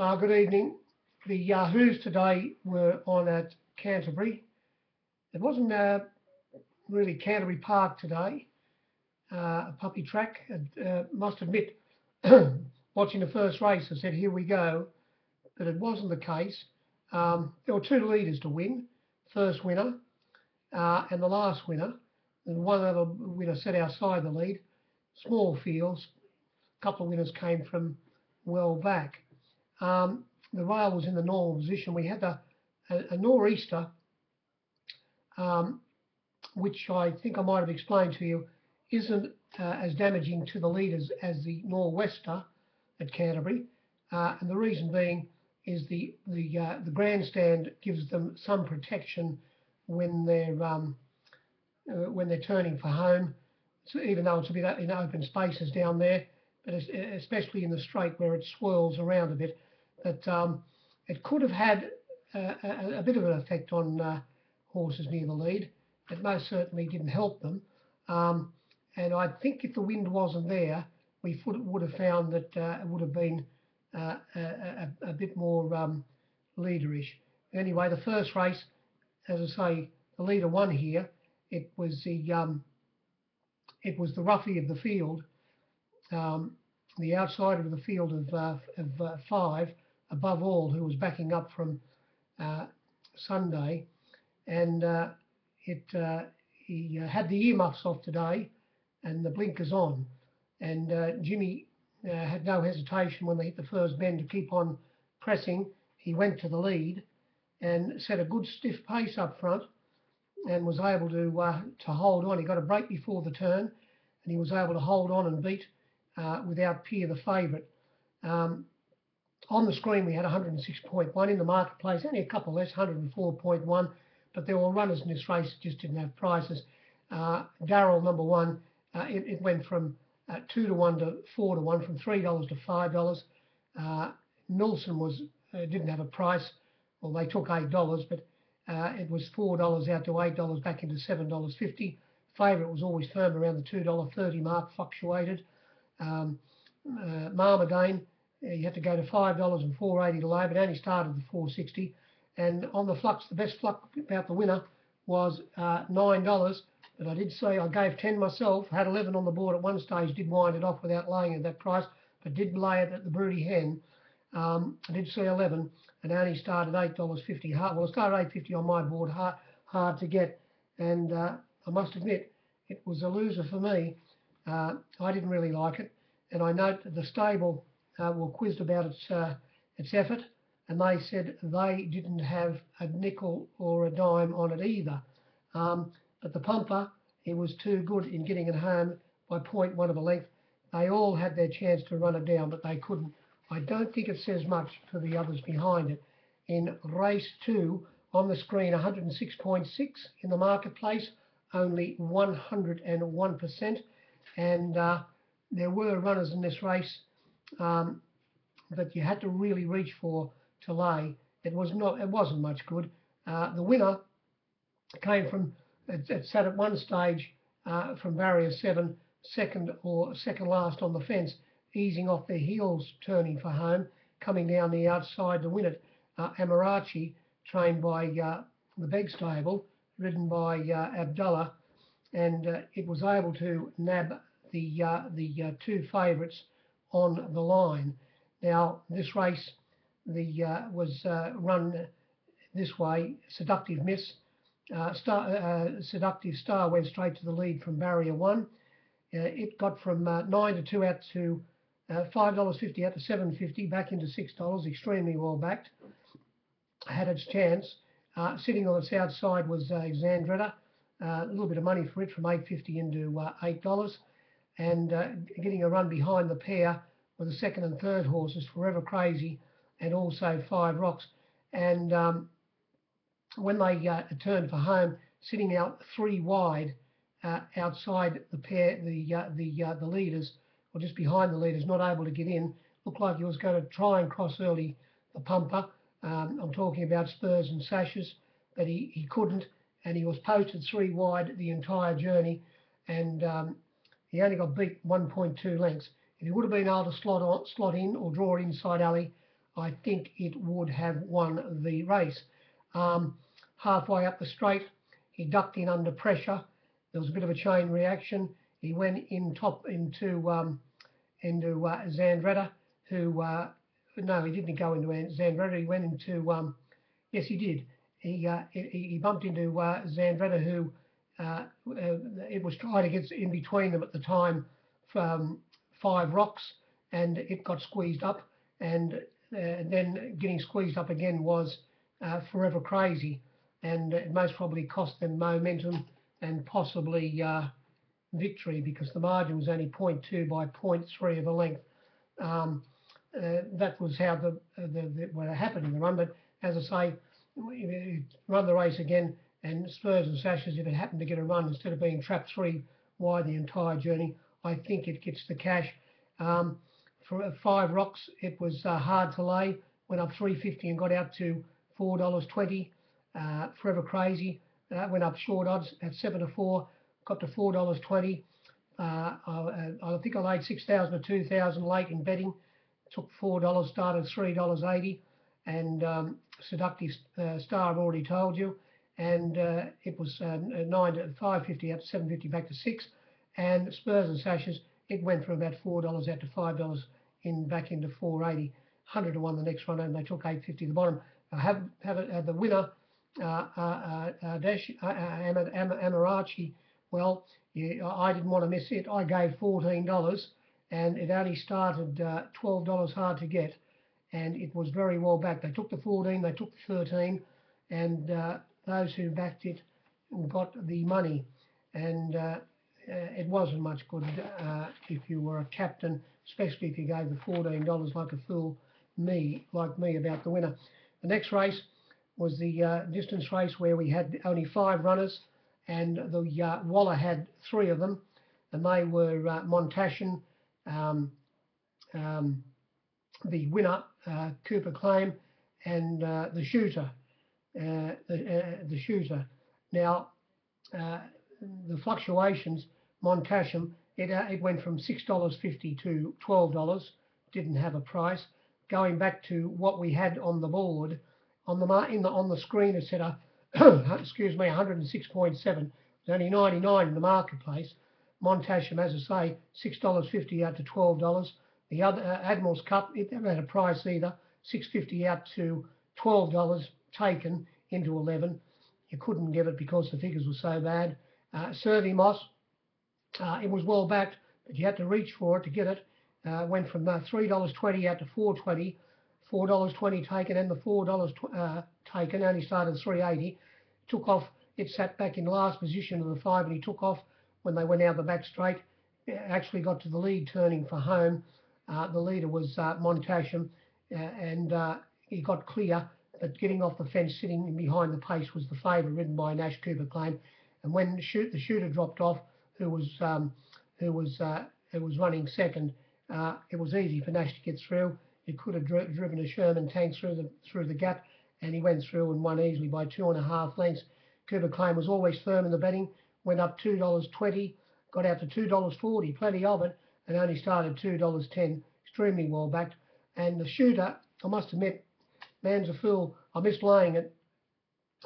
Good evening. The Yahoos today were on at Canterbury. It wasn't really Canterbury Park today, a puppy track. Must admit, watching the first race, I said, here we go, but it wasn't the case. There were two leaders to win, first winner and the last winner. And one other winner sat outside the lead. Small fields, a couple of winners came from well back. The rail was in the normal position. We had a nor'easter, which I think I might have explained to you, isn't as damaging to the leaders as the nor'wester at Canterbury. And the reason being is the grandstand gives them some protection when they're turning for home. So even though it's a bit in open spaces down there, but especially in the straight where it swirls around a bit, that it could have had a bit of an effect on horses near the lead. It most certainly didn't help them. And I think if the wind wasn't there, we would have found that it would have been a bit more leaderish. Anyway, the first race, as I say, the leader won here. It was the roughie of the field, the outsider of the field of 5, above all, who was backing up from Sunday, and he had the earmuffs off today and the blinkers on, and Jimmy had no hesitation when they hit the first bend to keep on pressing. He went to the lead and set a good stiff pace up front and was able to hold on. He got a break before the turn and he was able to hold on and beat without peer the favourite. On the screen we had 106.1 in the marketplace, only a couple less, 104.1, but there were runners in this race that just didn't have prices. Darrell, number one, it went from 2 to 1 to 4 to 1, from $3 to $5. Milson didn't have a price. Well, they took $8, but it was $4 out to $8, back into $7.50. Favourite was always firm around the $2.30 mark, fluctuated. Marmadane, you had to go to $5 and $4.80 to low, but only started at $4.60. And on the flux, the best flux about the winner was $9. But I did say I gave 10 myself, had 11 on the board at one stage, did wind it off without laying at that price, but did lay it at the Broody Hen. I did see 11 and only started $8.50. Well, I started $8.50 on my board, hard to get. And I must admit, it was a loser for me. I didn't really like it. And I note that the stable were quizzed about its effort, and they said they didn't have a nickel or a dime on it either. But the pumper, he was too good in getting it home by 0.1 of a length. They all had their chance to run it down, but they couldn't. I don't think it says much for the others behind it. In race 2, on the screen, 106.6 in the marketplace, only 101%. And there were runners in this race that you had to really reach for to lay. It wasn't much good. The winner came from, it sat at one stage from barrier 7, second last on the fence, easing off their heels, turning for home, coming down the outside to win it. Amarachi, trained by the Beg stable, ridden by Abdullah, and it was able to nab the two favourites on the line. Now, this race was run this way. Seductive Miss, Seductive Star went straight to the lead from barrier 1. It got from 9 to 2 out to $5.50 out to $7.50, back into $6, extremely well backed. Had its chance. Sitting on its outside was Xandretta, a little bit of money for it, from $8.50 into $8. And getting a run behind the pair were the second and third horses, Forever Crazy and also 5 Rocks. And when they turned for home, sitting out 3 wide outside the pair, the leaders, or just behind the leaders, not able to get in, looked like he was going to try and cross early the pumper. I'm talking about Spurs and Sashes, but he couldn't, and he was posted 3 wide the entire journey, and he only got beat 1.2 lengths. If he would have been able to slot in or draw inside alley, I think it would have won the race. Halfway up the straight, he ducked in under pressure. There was a bit of a chain reaction. He went in top into Zandretta, who no, he didn't go into Zandretta. He went into yes, he did. He bumped into Zandretta, who it was trying to get in between them at the time from 5 rocks, and it got squeezed up, and then getting squeezed up again was Forever Crazy, and it most probably cost them momentum and possibly victory, because the margin was only 0.2 by 0.3 of a length. That was how what happened in the run. But as I say, run the race again, and Spurs and Sashes, if it happened to get a run instead of being trapped 3 wide the entire journey, I think it gets the cash. For 5 rocks, it was hard to lay. Went up 3.50 and got out to $4.20. Forever Crazy went up short odds at 7 to 4, got to $4.20. I think I laid 6,000 or 2,000 late in betting. Took $4, started $3.80, and Seductive Star I've already told you, and it was 9 to 5.50 out to 7.50 back to 6, and Spurs and Sashes, it went from about $4 out to $5 back into 4.80, 100 to 1 the next run, and they took 8.50 the bottom. I have the winner, Amarachi. Well, I didn't want to miss it. I gave $14, and it only started $12 hard to get, and it was very well backed. They took the 14, they took the 13, and those who backed it got the money, and it wasn't much good if you were a captain, especially if you gave the $14 like a fool, like me about the winner. The next race was the distance race, where we had only 5 runners, and the Waller had 3 of them, and they were Montashan, the winner, Cooper Claim, and the shooter. The shooter. Now, the fluctuations, Montashan, it went from $6.50 to $12, didn't have a price. Going back to what we had on the board, on the screen it said excuse me, 106.7. There's only 99 in the marketplace. Montashan, as I say, $6.50 out to $12. The other Admiral's Cup, it never had a price either. $6.50 out to $12 taken into 11. You couldn't get it because the figures were so bad. Survey Moss, it was well backed, but you had to reach for it to get it. Went from $3.20 out to $4.20. $4.20 taken, and the $4 taken only started $3.80. Took off. It sat back in last position of the 5, and he took off when they went out the back straight. Actually got to the lead turning for home. The leader was Montashan, and he got clear, but getting off the fence, sitting behind the pace, was the favourite, ridden by Nash Cooper Claim. And when the shooter dropped off, who was running second, it was easy for Nash to get through. He could have driven a Sherman tank through the gap, and he went through and won easily by 2.5 lengths. Cooper Claim was always firm in the betting, went up $2.20, got out to $2.40, plenty of it, and only started $2.10, extremely well backed. And the shooter, I must admit, man's a fool. I missed laying it.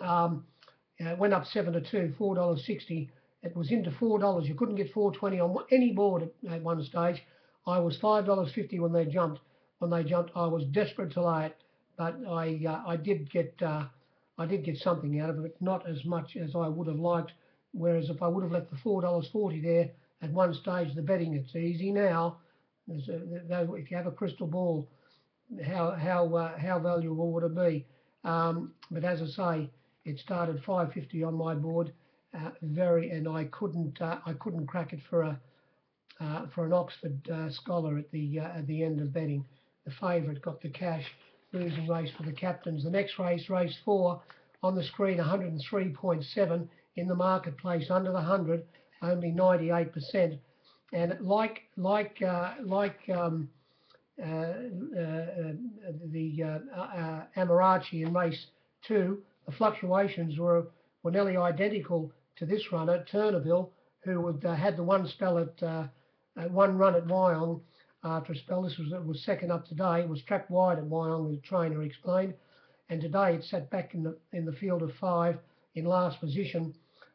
It went up 7 to 2, $4.60. It was into $4. You couldn't get $4.20 on any board at one stage. I was $5.50 when they jumped. When they jumped, I was desperate to lay it, but I did get something out of it, not as much as I would have liked. Whereas if I would have left the $4.40 there at one stage, the betting, it's easy now. If you have a crystal ball, how valuable would it be? But as I say, it started $5.50 on my board, and I couldn't crack it for an Oxford scholar at the end of betting. The favourite got the cash. Losing race for the captains. The next race, race 4, on the screen 103.7 in the marketplace, under the 100, only 98%. And like the Amarachi in race 2, the fluctuations were nearly identical to this runner, Turnerville, who had the one spell at one run at Wyong. after a spell. This was second up today. Was trapped wide at Wyong, the trainer explained, and today it sat back in the field of 5 in last position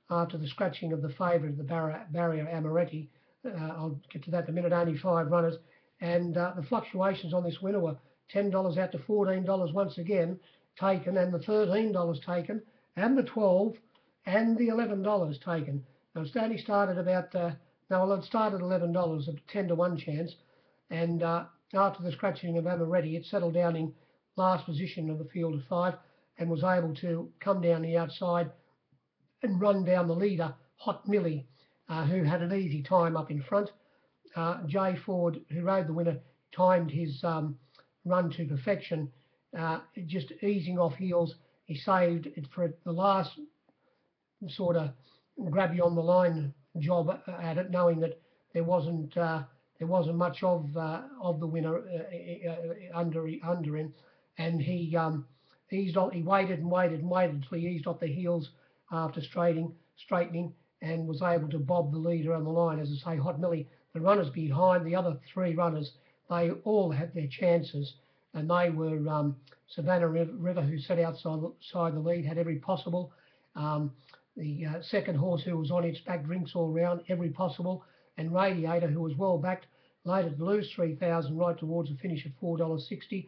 after the scratching of the favourite, the barrier Amaretti. I'll get to that in a minute. Only 5 runners, and the fluctuations on this winner were $10 out to $14 once again taken, and the $13 taken, and the $12 and the $11 taken. Now it's only started about it started $11, a 10-to-1 chance, and after the scratching of Amaretti, it settled down in last position of the field of 5 and was able to come down the outside and run down the leader, Hot Millie, who had an easy time up in front. Jay Ford, who rode the winner, timed his run to perfection, just easing off heels. He saved it for the last sort of grab you on the line job at it, knowing that there wasn't much of the winner under him, and he eased off. He waited and waited and waited until he eased off the heels after straightening, and was able to bob the leader on the line. As I say, Hot Millie, the runners behind the other 3 runners, they all had their chances, and they were Savannah River, who sat outside the lead, had every possible. The second horse, who was on its back, Drinks All Round, every possible, and Radiator, who was well backed, later to lose 3,000 right towards the finish at $4.60.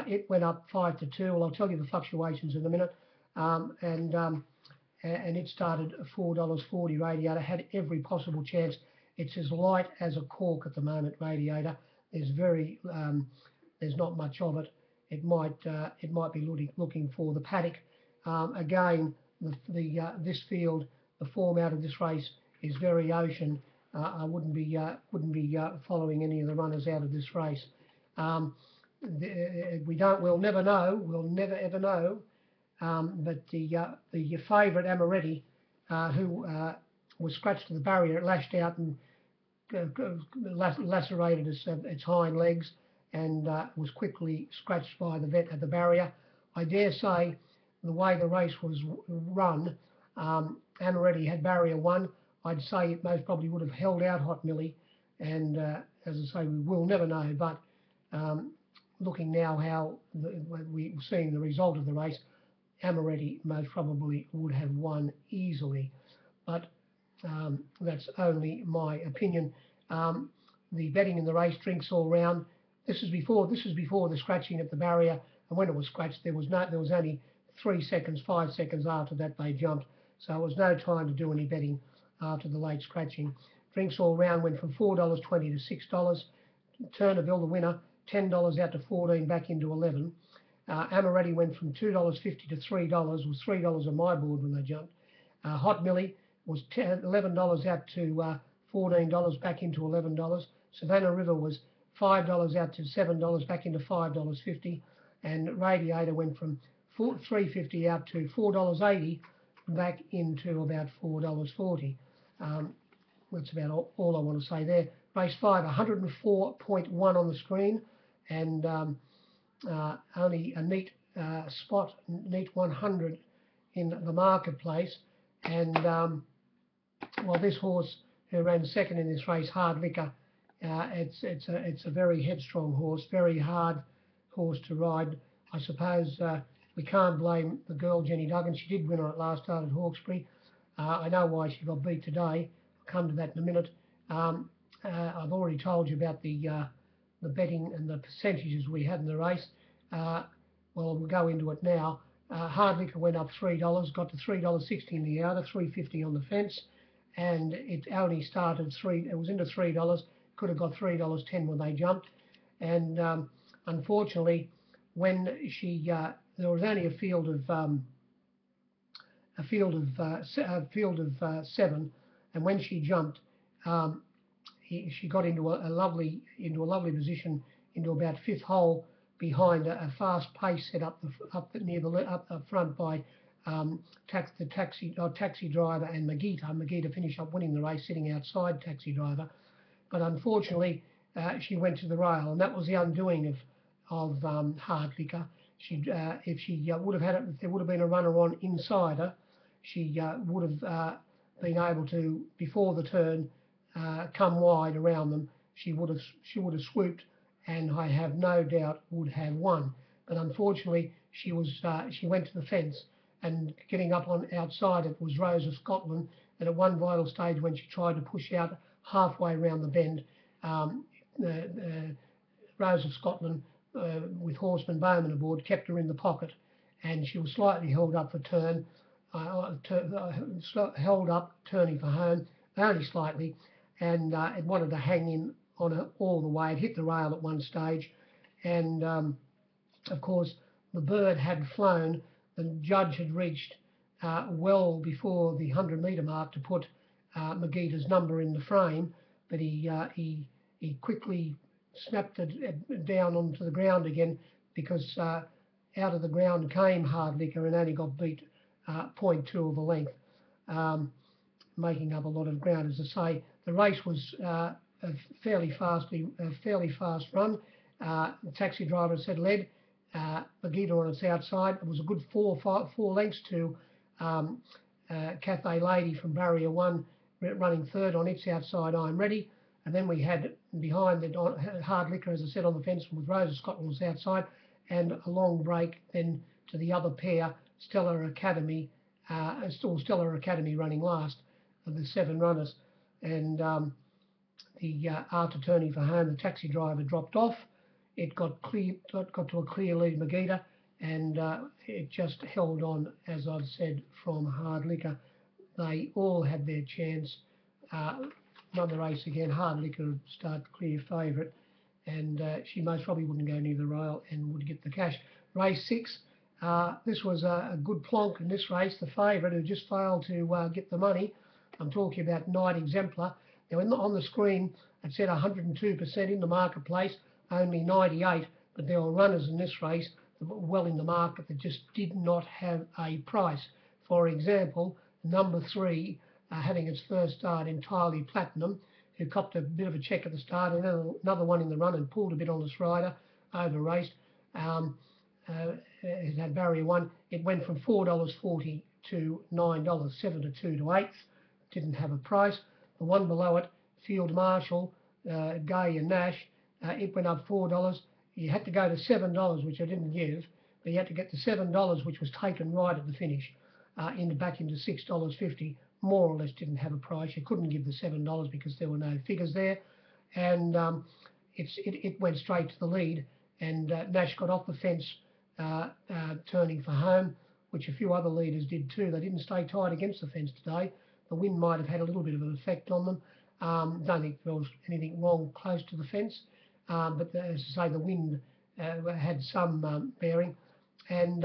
It went up 5 to 2. Well, I'll tell you the fluctuations in a minute. And it started at $4.40. Radiator had every possible chance. It's as light as a cork at the moment, Radiator. There's not much of it. It might be looking for the paddock. Again, this field, the form out of this race is very ocean. I wouldn't be following any of the runners out of this race. We'll never know. We'll never ever know. But the favourite Amaretti, who was scratched to the barrier, it lashed out and lacerated its hind legs, and was quickly scratched by the vet at the barrier. I dare say the way the race was run, Amaretti had barrier 1. I'd say it most probably would have held out Hot Millie, and as I say, we will never know. But looking now how we're seeing the result of the race, Amaretti most probably would have won easily, but that's only my opinion. The betting in the race, Drinks All Round. This is before the scratching at the barrier, and when it was scratched, there was only 3 seconds, 5 seconds after that they jumped, so it was no time to do any betting after the late scratching. Drinks All Round went from $4.20 to $6. Turnaville, the winner, $10 out to $14, back into $11. Amaretti went from $2.50 to $3, was $3 on my board when they jumped. Hot Millie was $11 out to $14, back into $11. Savannah River was $5 out to $7, back into $5.50. And Radiator went from $3.50 out to $4.80, back into about $4.40. That's about all I want to say there. Race 5, 104.1 on the screen, and only a neat spot, neat 100 in the marketplace. And well, this horse who ran second in this race, Hard Liquor, it's a very headstrong horse, very hard horse to ride. I suppose we can't blame the girl Jenny Duggan. She did win on it last start at Hawkesbury. I know why she got beat today. I'll come to that in a minute. I've already told you about the betting and the percentages we had in the race. Well, we'll go into it now. Hard Liquor went up $3, got to $3.60 in the outer, $3.50 on the fence, and it only started it was into $3. Could have got $3.10 when they jumped, and unfortunately, when there was only a field of 7, and when she jumped, she got into a lovely position, into about 5th hole behind a fast pace set up front by the taxi driver and Magita. Magita finished up winning the race sitting outside Taxi Driver, but unfortunately she went to the rail, and that was the undoing of Hard Liquor. If she would have had it, if there would have been a runner on inside her, she would have been able to, before the turn, come wide around them. she would have swooped, and I have no doubt would have won. But unfortunately, she went to the fence, and getting up on outside it was Rose of Scotland. And at one vital stage, when she tried to push out halfway around the bend, um, Rose of Scotland, with Horseman Bowman aboard, kept her in the pocket, and she was slightly held up for turn, held up turning for home, only slightly, and it wanted to hang in on her all the way. It hit the rail at one stage, and of course the bird had flown. The judge had reached well before the 100-metre mark to put Magita's number in the frame, but he quickly snapped it down onto the ground again, because out of the ground came Hard Liquor and only got beat 0.2 of a length, making up a lot of ground. As I say, the race was a fairly fast run. The taxi driver said led. Magita on its outside. It was a good four lengths to Cafe Lady from Barrier 1 running third on its outside. I'm Ready. And then we had behind the Hard Liquor, as I said, on the fence with Rose of Scotland was outside, and a long break then to the other pair, Stellar Academy running last of the 7 runners. And after turning for home, the taxi driver dropped off. It got to a clear lead, Magita, and it just held on, as I've said, from Hard Liquor. They all had their chance. Won the race again. Hard Liquor started clear favourite, and she most probably wouldn't go near the rail and would get the cash. Race 6, this was a good plonk in this race. The favourite, who just failed to get the money. I'm talking about Night Exemplar. Now on the screen it said 102% in the marketplace, only 98, but there were runners in this race that were well in the market that just did not have a price. For example, number 3, having its first start, Entirely Platinum, who copped a bit of a check at the start, and then another one in the run and pulled a bit on the strider, over raced. It had Barrier 1. It went from $4.40 to $9, 7 to 2 to 8. Didn't have a price. The one below it, Field Marshal, Gay and Nash, it went up $4. You had to go to $7, which I didn't give, but you had to get to $7, which was taken right at the finish, back into $6.50. More or less didn't have a price. You couldn't give the $7 because there were no figures there, and it went straight to the lead. And Nash got off the fence, turning for home, which a few other leaders did too. They didn't stay tight against the fence today. The wind might have had a little bit of an effect on them. Don't think there was anything wrong close to the fence, but as I say, the wind had some bearing, and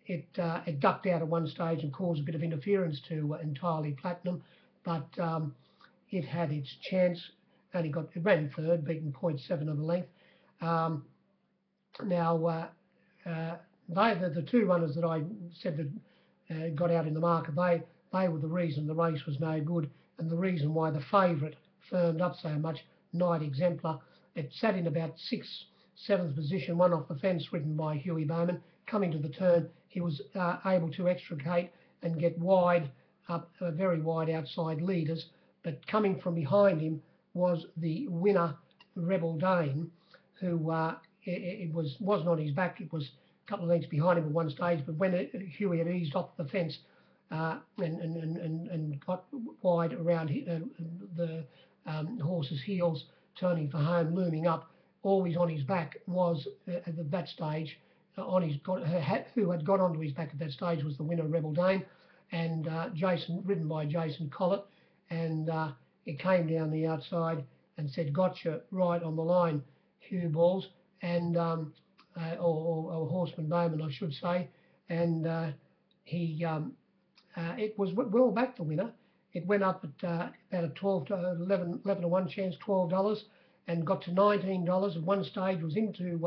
it ducked out at one stage and caused a bit of interference to Entirely Platinum, but it had its chance. It ran third, beaten 0.7 of a length. Now, the 2 runners that I said that got out in the market, they were the reason the race was no good, and the reason why the favourite firmed up so much, Night Exemplar. It sat in about 6th, 7th position, one off the fence, ridden by Huey Bowman. Coming to the turn, he was able to extricate and get wide up, very wide outside leaders, but coming from behind him was the winner, Rebel Dame, who it wasn't on his back. It was a couple of lengths behind him at one stage, but when Huey had eased off the fence and got wide around the horse's heels, turning for home, looming up, always on his back was at that stage, who had got onto his back at that stage was the winner, Rebel Dame, and ridden by Jason Collett, and it came down the outside and said, "Gotcha," right on the line, Hugh Balls, and or Horseman Bowman, I should say, and it was well back, the winner. It went up at about a 12 to 11 to 1 chance, $12, and got to $19. At one stage was into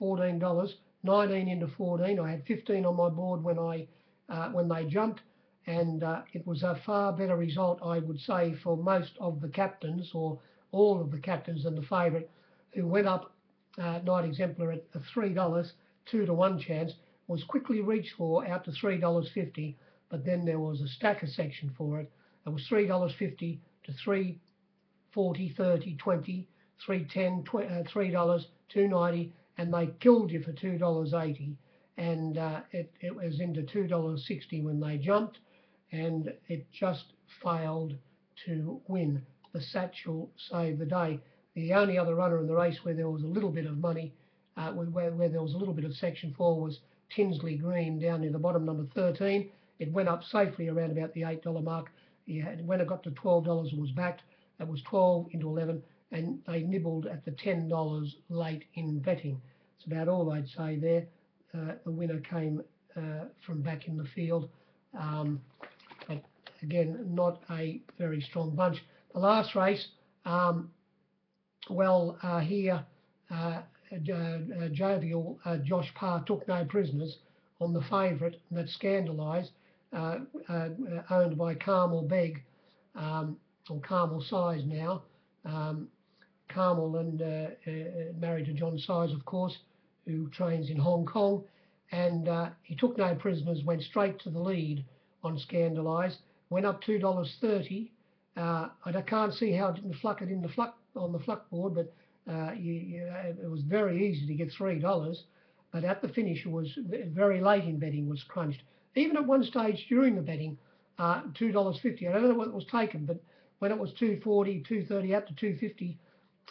$14, 19 into 14. I had 15 on my board when they jumped, and it was a far better result, I would say, for most of the captains, or all of the captains, than the favourite, who went up Night Exemplar at $3, 2 to 1 chance, was quickly reached for out to $3.50, but then there was a stacker section for it. It was $3.50 to $3.40, $30, $20, $3.10, $3, $2.90, and they killed you for $2.80. And it was into $2.60 when they jumped, and it just failed to win. The Satchel saved the day. The only other runner in the race where there was a little bit of money, where there was a little bit of section 4, was Tinsley Green down near the bottom, number 13. It went up safely around about the $8 mark. When it got to $12, it was backed. It was 12 into 11, and they nibbled at the $10 late in betting. That's about all I'd say there. The winner came from back in the field. But again, not a very strong bunch. The last race, here, jovial Josh Parr took no prisoners on the favourite, and that's Scandalise, owned by Carmel Begg, or Carmel Size now. Carmel and married to John Size, of course, who trains in Hong Kong. And he took no prisoners, went straight to the lead on Scandalise, went up $2.30. I can't see how it didn't fluck it in on the fluck board, but it was very easy to get $3. But at the finish, it was very late in betting, was crunched. Even at one stage during the betting, $2.50. I don't know what it was taken, but when it was $2.40, $2.30, out to $2.50,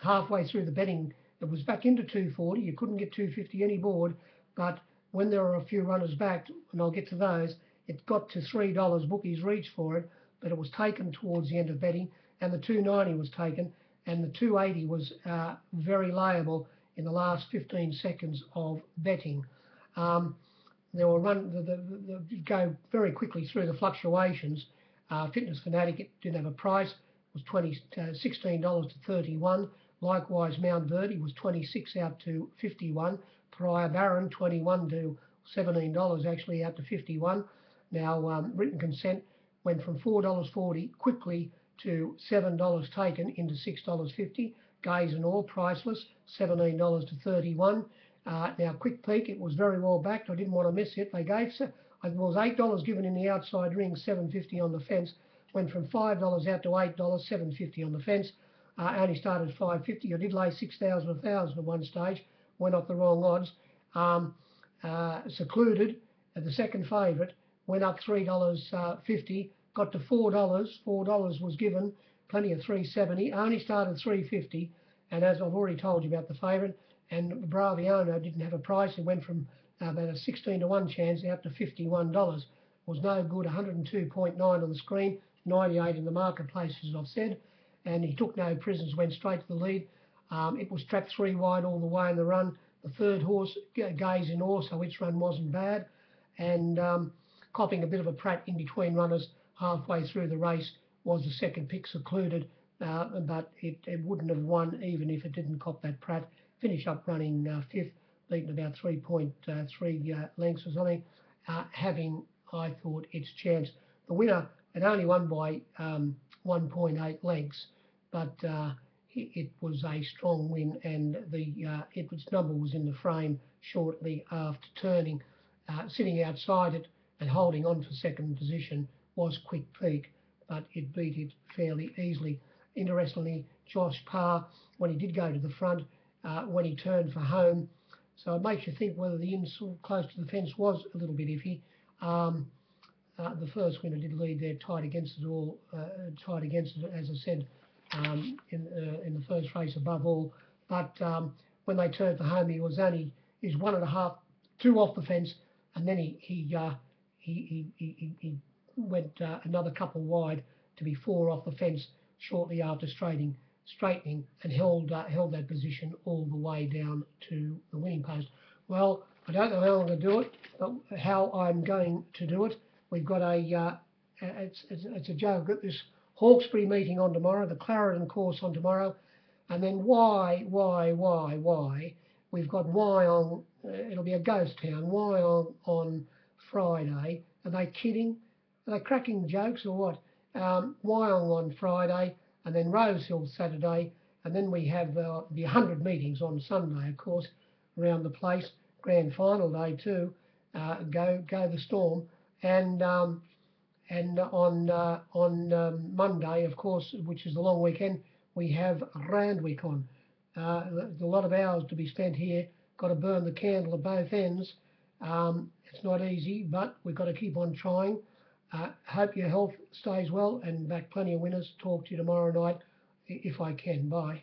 halfway through the betting, it was back into $2.40. You couldn't get $2.50 any board, but when there were a few runners back, and I'll get to those, it got to $3. Bookies reached for it, but it was taken towards the end of betting, and the $2.90 was taken, and the $2.80 was very liable in the last 15 seconds of betting. There were go very quickly through the fluctuations. Fitness Fanatic, it didn't have a price, was $16 to 31. Likewise, Mount Verdi was 26 out to 51. Pariah Baron, 21 to $17, actually out to 51. Now, Written Consent went from $4.40 quickly to $7 taken into $6.50. Gaze and All, priceless, $17 to 31. Now, Quick Peak, it was very well backed. I didn't want to miss it. They gave, it was $8 given in the outside ring, $7.50 on the fence. Went from $5 out to $8, $7.50 on the fence. I only started $5.50. I did lay 6,000, 1,000 at one stage. Went off the wrong odds. Secluded, the second favourite, went up $3.50. Got to $4. $4 was given. Plenty of $3.70. Only started $3.50. And as I've already told you about the favourite, and Braviano didn't have a price. It went from about a 16 to 1 chance out to $51. Was no good. 102.9 on the screen, 98 in the marketplace, as I've said. And he took no prisoners, went straight to the lead. It was trapped 3 wide all the way in the run. The third horse, Gaze in Awe, so its run wasn't bad. And copping a bit of a prat in between runners halfway through the race was the second pick, Secluded, but it wouldn't have won even if it didn't cop that prat. Finish up running fifth, beaten about 3.3 lengths or something, having, I thought, its chance. The winner had only won by 1.8 lengths, but it was a strong win, and its number was in the frame shortly after turning. Sitting outside it and holding on for second position was Quick Peak, but it beat it fairly easily. Interestingly, Josh Parr, when he did go to the front, when he turned for home, so it makes you think whether the inside close to the fence was a little bit iffy. The first winner did lead there, tied against it all, as I said, in the first race above all. But when they turned for home, he's 1.5, 2 off the fence, and then he went another couple wide to be 4 off the fence shortly after straightening and held that position all the way down to the winning post. Well, I don't know how I'm going to do it, but how I'm going to do it. We've got it's a joke. We've got this Hawkesbury meeting on tomorrow, the Clarendon course on tomorrow, and then why? We've got Wyong, it'll be a ghost town, Wyong on Friday. Are they kidding? Are they cracking jokes or what? Wyong on Friday, and then Rosehill Saturday, and then we have the 100 meetings on Sunday, of course, around the place. Grand final day too. Go the Storm, and on Monday, of course, which is the long weekend, we have Randwick on. There's a lot of hours to be spent here. Got to burn the candle at both ends. It's not easy, but we've got to keep on trying. Hope your health stays well, and back plenty of winners. Talk to you tomorrow night if I can. Bye.